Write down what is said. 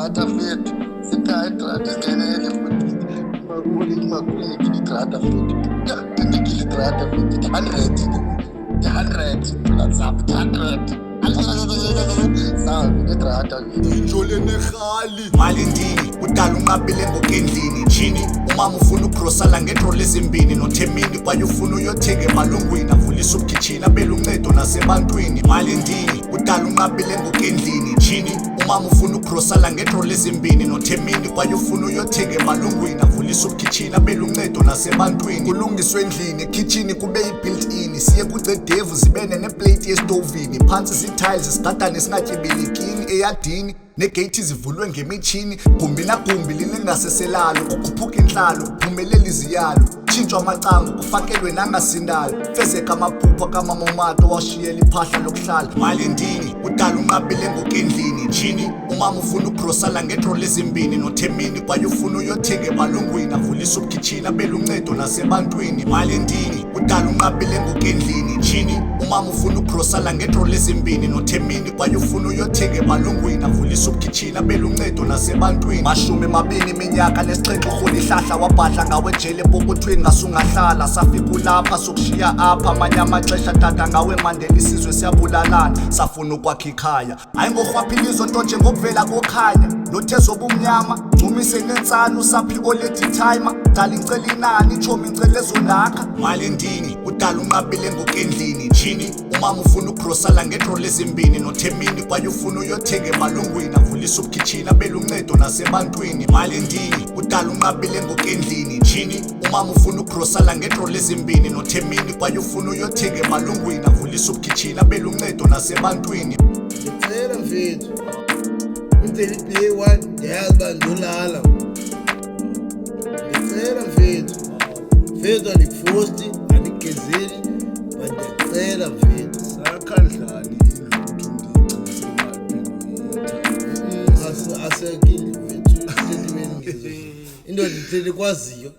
igrata futhi sipha igrata sikelele futhi makuleki igrata futhi ndikile igrata futhi 100 plus up 100 Njolene khali Malindini udala unqabile ngokendlini Chini umama ufuna ukrosala ngetrol ezimbini nothemini kwaye ufuna uyothenga emalungwini avulisa ubukitchini abela uncedo nasebantwini Malindini udala unqabile ngokendlini Chini umama ufuna ukrosala ngetrol ezimbini nothemini kwaye ufuna uyothenga emalungwini avulisa ubukitchini abela uncedo nasebantwini kulungiswe endlini ekitchini kube yi-built-in siye kucedevu zibene neplate yestovini phansi zitiles sigadane singatyibilikini eyadini negate zivulwe ngemitshini gumbi nagumbi lilingaseselalo kukhuphuka inhlalo kuphumelela iziyalo tshintshwa amacango kufakelwe nangasindayo fezeka amaphupha kamamomato washiyela iphahla lokuhlala Malindini udala unqabile ngokendlini Chini umama ufuna ukrosala ngetrol ezimbini nothemini kwaye ufuna uyothenga emalungwini avulisa ubukitchini abela uncedo nasebantwini Malindini udala unqabile ngokendlini Chini umama ufuna ukrosala ngetrol ezimbini nothemini kwaye ufuna uyothenga emalungwini avulisa ubukitchini abela uncedo nasebantwini mashumi mabini iminyaka nesixhenxe urhula ihlahla wabhadla ngawe ejele epokothweni ngasungahlala safika ulapha sokushiya apha amanye amaxesha tata ngawe mandela isizwe siyabulalana safuna ukwakha ikhaya hayi ngorhwaphilizo nto njengokuvela kokhanya nothezo obumnyama ncumise nentsana usaphi oledi timer dala incela inani ichomi incela ezonakha Malindini udala unqabile ngokendlini Chini umama ufuna ukrosala ngetrol ezimbini nothemini kwaye ufuna uyothenga emalungwini avulisa ubukitchini abela uncedo nasebantwini Malindini udala unqabile ngokendlini Chini umama ufuna ukrosala ngetrol ezimbini nothemini kwaye ufuna uyothenga emalungwini avulisa ubukitchini abela uncedo nasebantwini Ngicela mfethu ngicela iplay one ndiyazi uba ndolala ngicela mfethu andikufosti andikugezeli but ndiyacela mfethu sakhandlani asekile mfethu into ndithethe kwaziyo